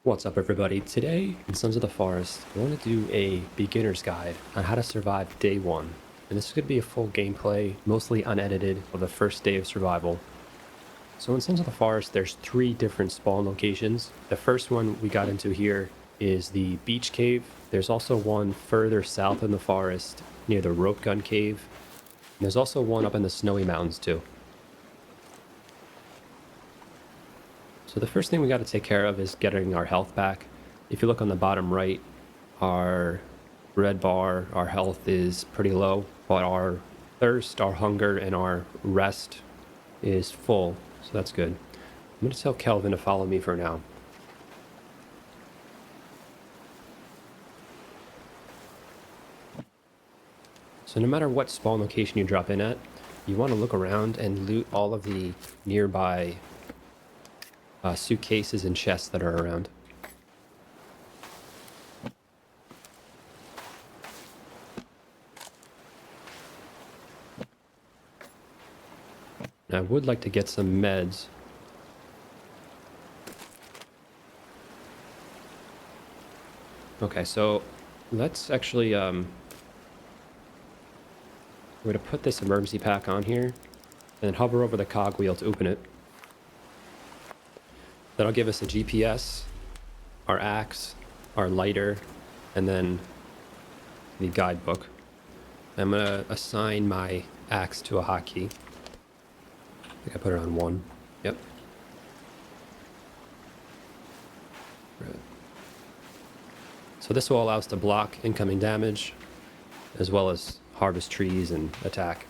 What's up, everybody? Today in Sons of the Forest, I want to do a beginner's guide on how to survive day one. And this is going to be a full gameplay, mostly unedited, of the first day of survival. So in Sons of the Forest, there's 3 different spawn locations. The first one we got into here is the Beach Cave. There's also one further south in the forest near the Rope Gun Cave. And there's also one up in the Snowy Mountains too. So the first thing we got to take care of is getting our health back. If you look on the bottom right, our red bar, our health is pretty low, but our thirst, our hunger, and our rest is full, so that's good. I'm going to tell Kelvin to follow me for now. So no matter what spawn location you drop in at, you want to look around and loot all of the nearby suitcases and chests that are around. I would like to get some meds. Okay, so let's actually we're going to put this emergency pack on here and then hover over the cogwheel to open it. That'll give us a GPS, our axe, our lighter, and then the guidebook. I'm going to assign my axe to a hotkey. I think I put it on 1. Yep. Right. So this will allow us to block incoming damage, as well as harvest trees and attack.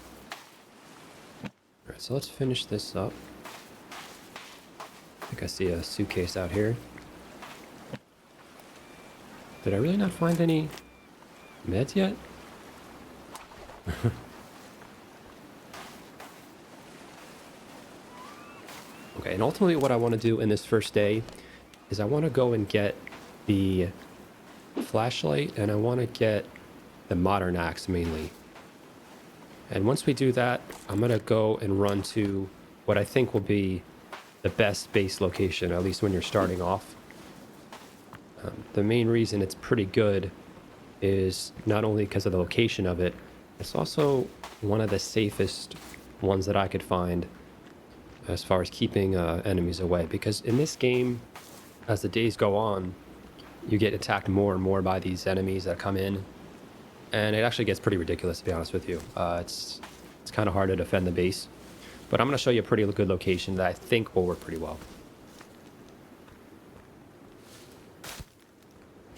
Alright, so let's finish this up. I think I see a suitcase out here. Did I really not find any meds yet? Okay, and ultimately what I want to do in this first day is I want to go and get the flashlight, and I want to get the modern axe mainly. And once we do that, I'm going to go and run to what I think will be the best base location, at least when you're starting off. The main reason it's pretty good is not only because of the location of it, it's also one of the safest ones that I could find as far as keeping enemies away. Because in this game, as the days go on, you get attacked more and more by these enemies that come in. And it actually gets pretty ridiculous, to be honest with you. It's kind of hard to defend the base. But I'm going to show you a pretty good location that I think will work pretty well.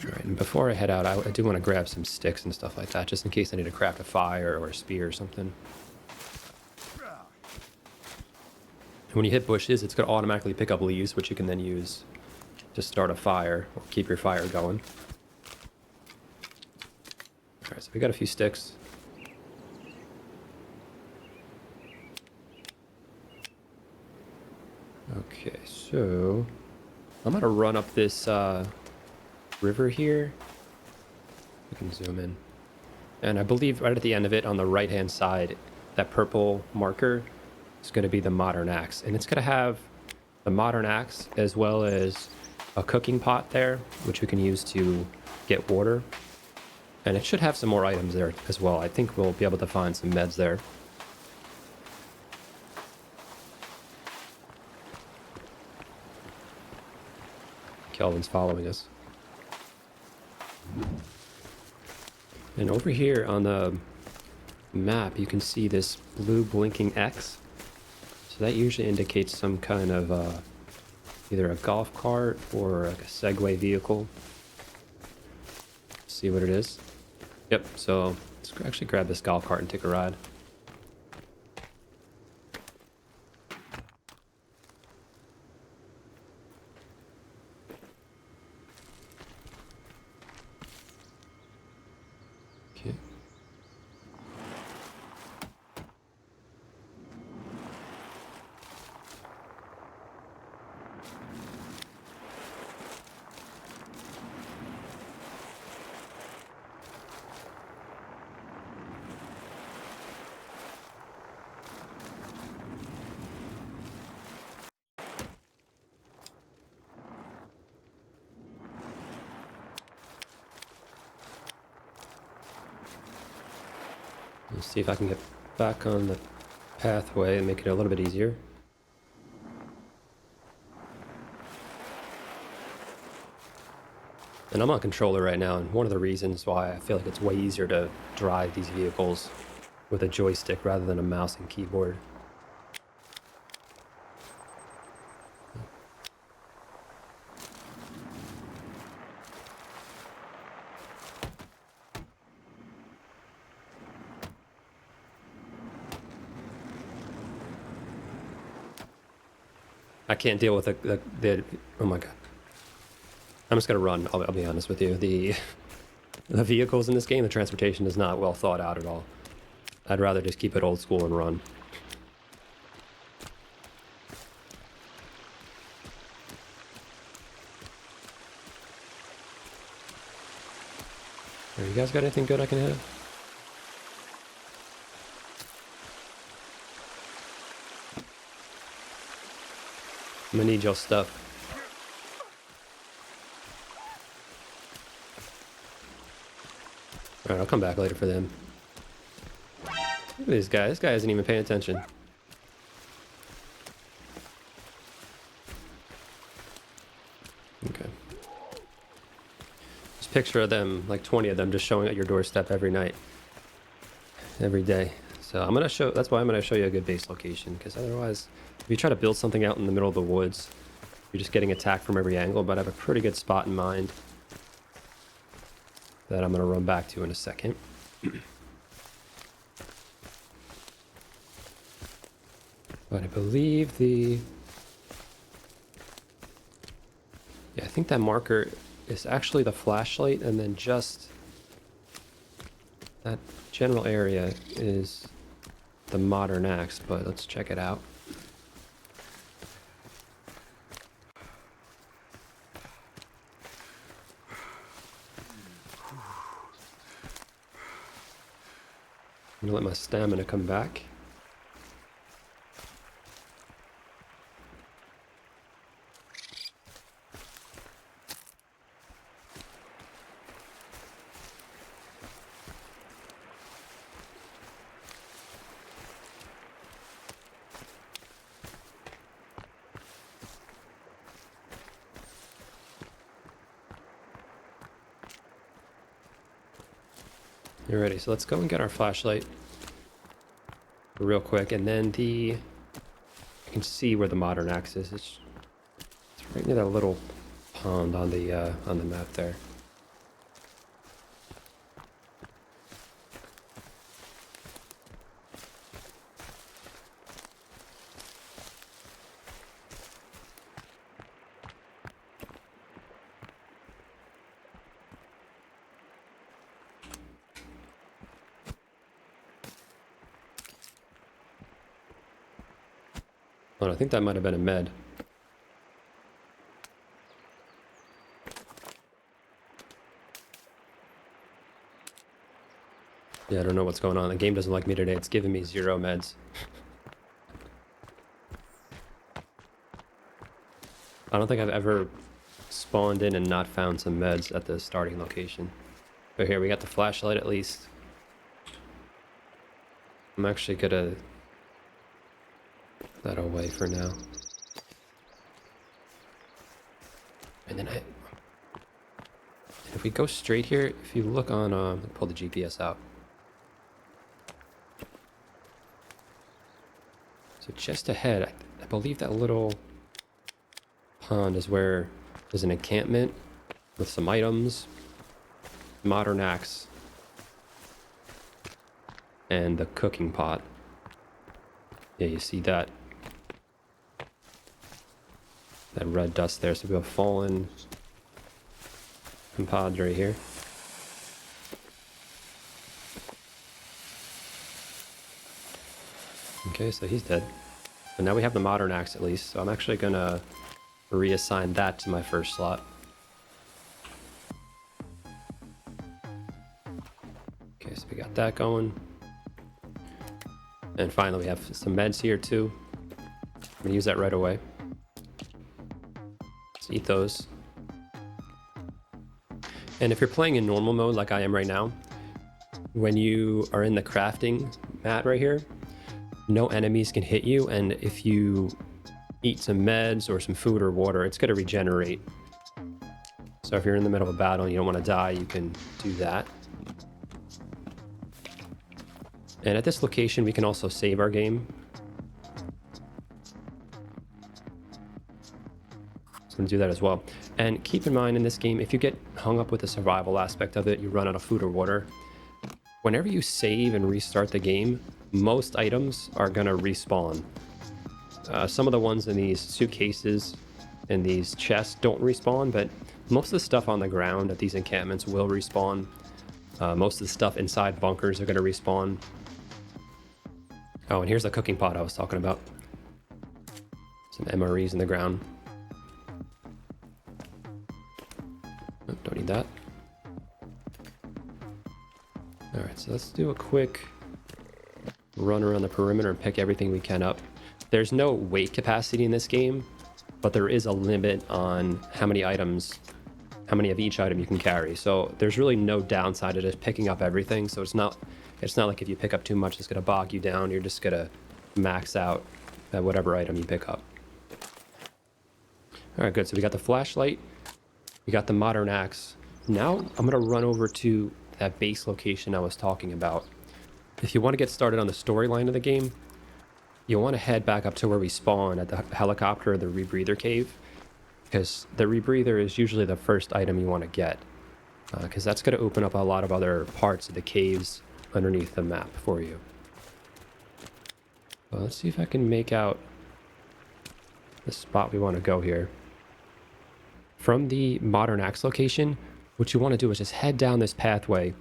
All right, and before I head out, I do want to grab some sticks and stuff like that, just in case I need to craft a fire or a spear or something. And when you hit bushes, it's going to automatically pick up leaves, which you can then use to start a fire or keep your fire going. All right, so we got a few sticks. Okay, so I'm going to run up this river here. We can zoom in. And I believe right at the end of it on the right-hand side, that purple marker is going to be the modern axe. And it's going to have the modern axe as well as a cooking pot there, which we can use to get water. And it should have some more items there as well. I think we'll be able to find some meds there. Kelvin's following us. And over here on the map, you can see this blue blinking X. So that usually indicates some kind of either a golf cart or like a Segway vehicle. See what it is. Yep, so let's actually grab this golf cart and take a ride. Okay. Let's see if I can get back on the pathway and make it a little bit easier. And I'm on controller right now, and one of the reasons why I feel like it's way easier to drive these vehicles with a joystick rather than a mouse and keyboard. I can't deal with the oh my god. I'm just gonna run, I'll be honest with you. The vehicles in this game, the transportation is not well thought out at all. I'd rather just keep it old school and run. You guys got anything good I can hit? I'm gonna need y'all stuff. Alright, I'll come back later for them. Look at this guy. This guy isn't even paying attention. Okay. Just picture of them, like 20 of them, just showing at your doorstep every night. Every day. So I'm gonna show, that's why I'm gonna show you a good base location, because otherwise, if you try to build something out in the middle of the woods, you're just getting attacked from every angle, but I have a pretty good spot in mind that I'm gonna run back to in a second. But I believe yeah, I think that marker is actually the flashlight, and then just that general area is the modern axe, but let's check it out. I'm gonna let my stamina come back. You're ready, so let's go and get our flashlight real quick, and then you can see where the modern axe is. It's right near that little pond on the map there. Oh, I think that might have been a med. Yeah, I don't know what's going on. The game doesn't like me today. It's giving me 0 meds. I don't think I've ever spawned in and not found some meds at the starting location. But here, we got the flashlight at least. I'm actually gonna put that away for now. And then if we go straight here, if you look on, pull the GPS out. So just ahead, I believe that little pond is where there's an encampment with some items, modern axe, and the cooking pot. Yeah, you see that red dust there. So we have a fallen compadre here. Okay, so he's dead. So now we have the modern axe at least. So I'm actually gonna reassign that to my first slot. Okay, so we got that going. And finally we have some meds here too. I'm gonna use that right away. Let's eat those. And if you're playing in normal mode like I am right now, when you are in the crafting mat right here, no enemies can hit you, and if you eat some meds or some food or water, it's going to regenerate. So if you're in the middle of a battle and you don't want to die, you can do that. And at this location, we can also save our game. So I'm going to do that as well. And keep in mind in this game, if you get hung up with the survival aspect of it, you run out of food or water, whenever you save and restart the game, most items are going to respawn. Some of the ones in these suitcases and these chests don't respawn, but most of the stuff on the ground at these encampments will respawn. Most of the stuff inside bunkers are going to respawn. Oh, and here's the cooking pot I was talking about. Some MREs in the ground. Oh, don't need that. Alright, so let's do a quick run around the perimeter and pick everything we can up. There's no weight capacity in this game, but there is a limit on how many items, how many of each item you can carry. So there's really no downside to just picking up everything. So it's not like if you pick up too much, it's going to bog you down. You're just going to max out at whatever item you pick up. All right, good. So we got the flashlight. We got the modern axe. Now I'm going to run over to that base location I was talking about. If you want to get started on the storyline of the game, you'll want to head back up to where we spawn at the helicopter or the rebreather cave, because the rebreather is usually the first item you want to get, because that's going to open up a lot of other parts of the caves underneath the map for you. Well, let's see if I can make out the spot we want to go here. From the modern axe location, what you want to do is just head down this pathway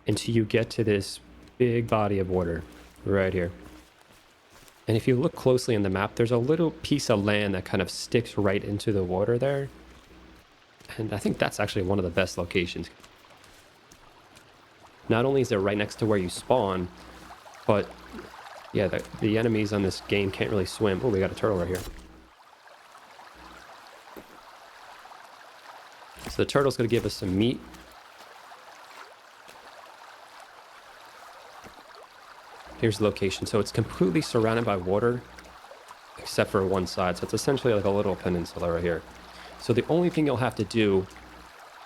until you get to this big body of water right here. And if you look closely on the map, there's a little piece of land that kind of sticks right into the water there. And I think that's actually one of the best locations. Not only is it right next to where you spawn, but yeah, the enemies on this game can't really swim. Oh, we got a turtle right here. So the turtle's going to give us some meat. Here's the location. So it's completely surrounded by water, except for one side. So it's essentially like a little peninsula right here. So the only thing you'll have to do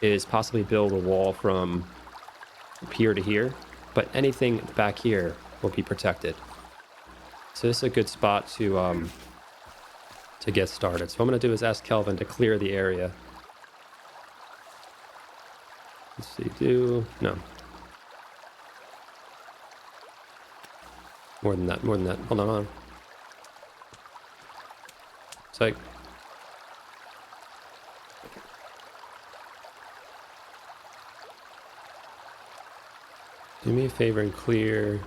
is possibly build a wall from here to here, but anything back here will be protected. So this is a good spot to get started. So what I'm going to do is ask Kelvin to clear the area. Let's see, no. More than that. Hold on. Psych. Do me a favor and clear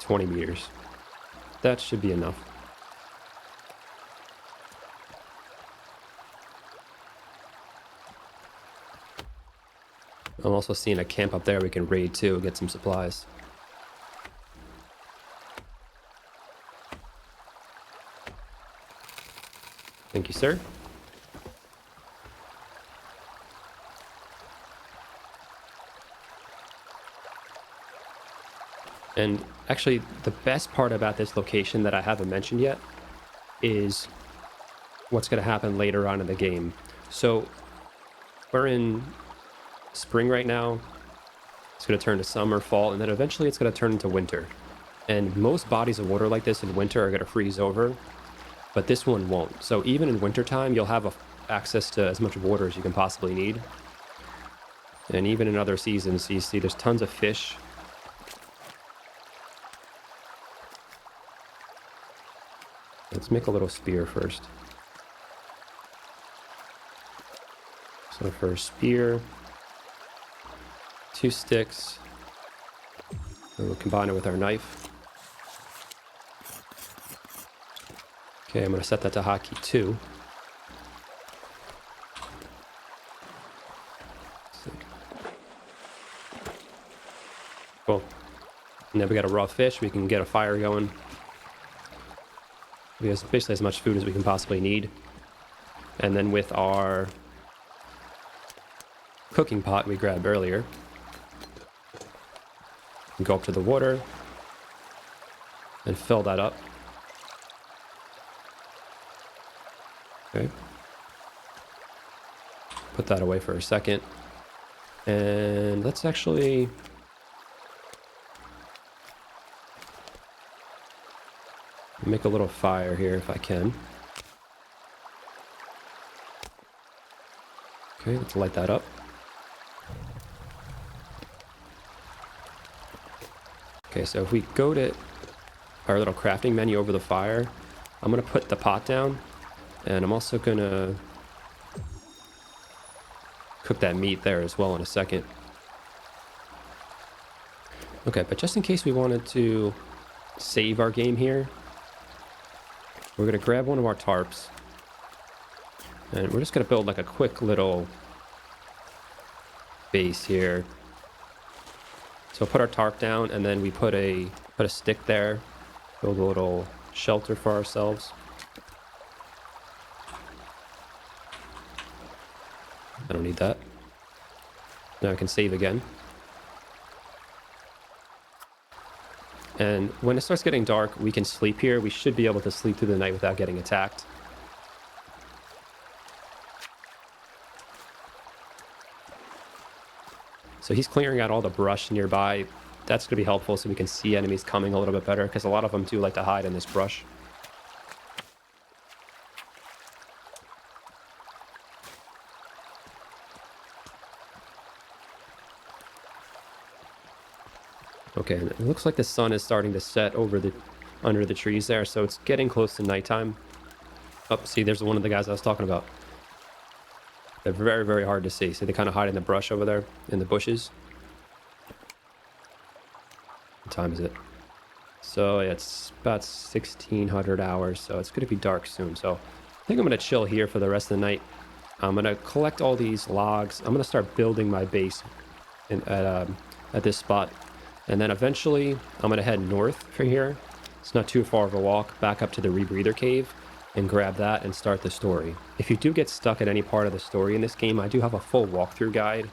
20 meters. That should be enough. I'm also seeing a camp up there we can raid too, get some supplies. Thank you, sir. And actually, the best part about this location that I haven't mentioned yet is what's going to happen later on in the game. So we're in spring right now. It's going to turn to summer, fall, and then eventually it's going to turn into winter. And most bodies of water like this in winter are going to freeze over, but this one won't. So even in wintertime, you'll have access to as much water as you can possibly need. And even in other seasons, you see there's tons of fish. Let's make a little spear first. So for a spear, 2 sticks, and we'll combine it with our knife. Okay, I'm going to set that to hotkey 2. Cool. And then we got a raw fish. We can get a fire going. We have basically as much food as we can possibly need. And then with our cooking pot we grabbed earlier, And go up to the water and fill that up. Okay. Put that away for a second. And let's actually... make a little fire here if I can. Okay, let's light that up. Okay, so if we go to our little crafting menu over the fire, I'm going to put the pot down, and I'm also going to cook that meat there as well in a second. Okay, but just in case we wanted to save our game here, we're going to grab one of our tarps, and we're just going to build like a quick little base here. So put our tarp down, and then we put a stick there, build a little shelter for ourselves. I don't need that. Now I can save again. And when it starts getting dark, we can sleep here. We should be able to sleep through the night without getting attacked. So he's clearing out all the brush nearby. That's going to be helpful so we can see enemies coming a little bit better, because a lot of them do like to hide in this brush. Okay, and it looks like the sun is starting to set under the trees there, so it's getting close to nighttime. Oh, see, there's one of the guys I was talking about. They're very, very hard to see. So they kind of hide in the brush over there, in the bushes. What time is it? So yeah, it's about 1600 hours, so it's going to be dark soon. So I think I'm going to chill here for the rest of the night. I'm going to collect all these logs. I'm going to start building my base at this spot. And then eventually I'm going to head north from here. It's not too far of a walk back up to the Rebreather Cave and grab that and start the story. If you do get stuck at any part of the story in this game, I do have a full walkthrough guide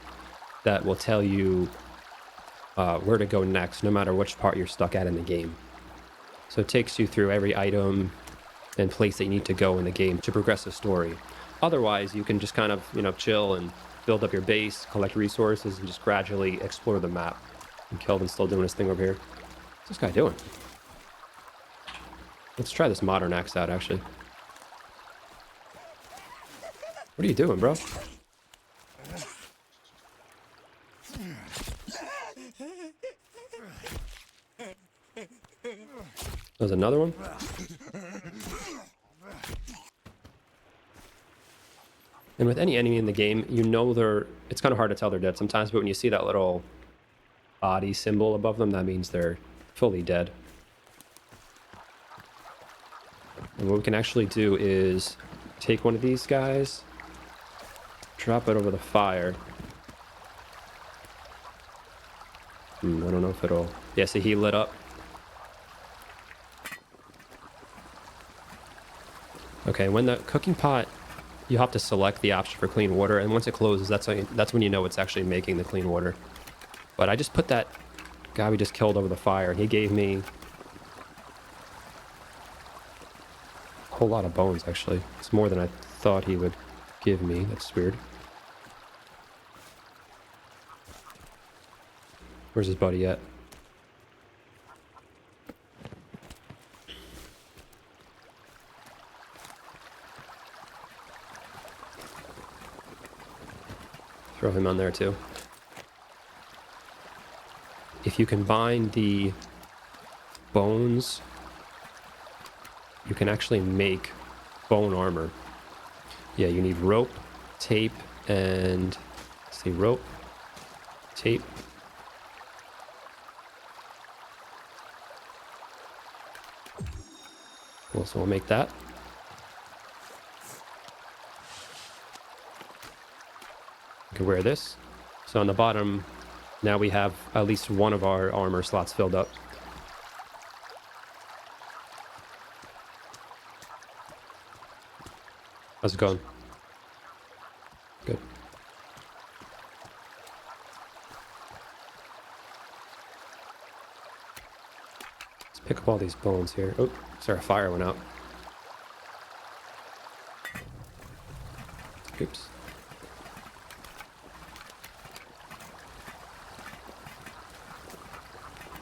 that will tell you where to go next, no matter which part you're stuck at in the game. So it takes you through every item and place that you need to go in the game to progress the story. Otherwise, you can just kind of, chill and build up your base, collect resources, and just gradually explore the map. And Kelvin's still doing his thing over here. What's this guy doing? Let's try this modern axe out, actually. What are you doing, bro? There's another one. And with any enemy in the game, it's kind of hard to tell they're dead sometimes, but when you see that little body symbol above them, that means they're fully dead. And what we can actually do is take one of these guys, drop it over the fire. I don't know if it'll... Yeah, see, he lit up. Okay, when the cooking pot, you have to select the option for clean water, and once it closes, that's when you know it's actually making the clean water. But I just put that guy we just killed over the fire, and he gave me a whole lot of bones, actually. It's more than I thought he would give me. That's weird. Where's his buddy at? Throw him on there too. If you combine the bones, you can actually make bone armor. Yeah, you need rope, tape, and... let's see, rope, tape. Cool, so we'll make that. You can wear this. So on the bottom, now we have at least one of our armor slots filled up. How's it going? Good. Pick up all these bones here. Oh, sorry, a fire went out. Oops.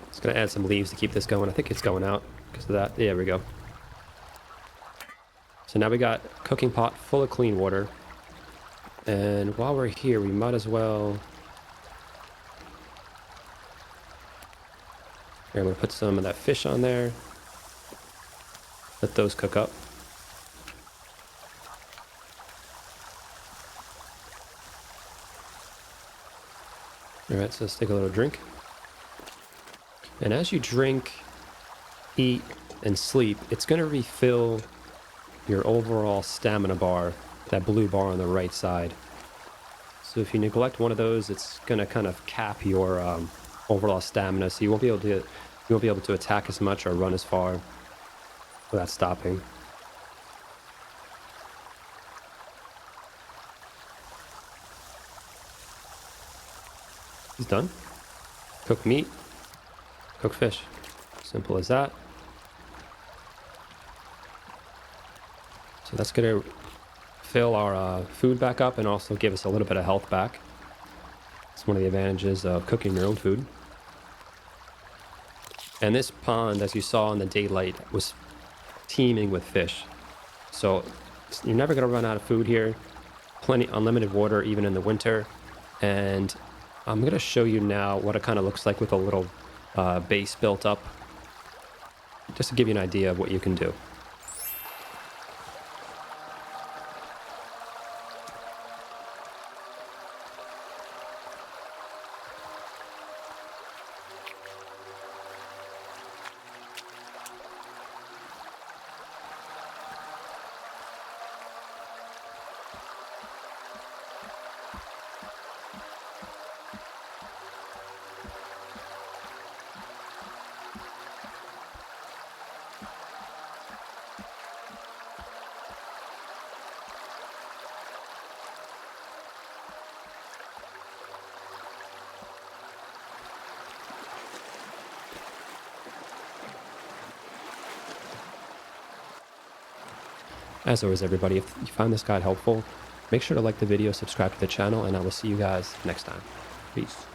Just gonna add some leaves to keep this going. I think it's going out because of that. There we go. So now we got a cooking pot full of clean water. And while we're here, we might as well... Here, I'm gonna put some of that fish on there. Let those cook up. Alright, so let's take a little drink. And as you drink, eat, and sleep, it's going to refill your overall stamina bar, that blue bar on the right side. So if you neglect one of those, it's going to kind of cap your overall stamina, so you won't be able to attack as much or run as far without stopping. He's done. Cook meat, cook fish. Simple as that. So that's going to fill our food back up and also give us a little bit of health back. It's one of the advantages of cooking your own food. And this pond, as you saw in the daylight, was teeming with fish. So you're never going to run out of food here. Plenty, unlimited water even in the winter. And I'm going to show you now what it kind of looks like with a little base built up, just to give you an idea of what you can do. As always, everybody, if you found this guide helpful, make sure to like the video, subscribe to the channel, and I will see you guys next time. Peace.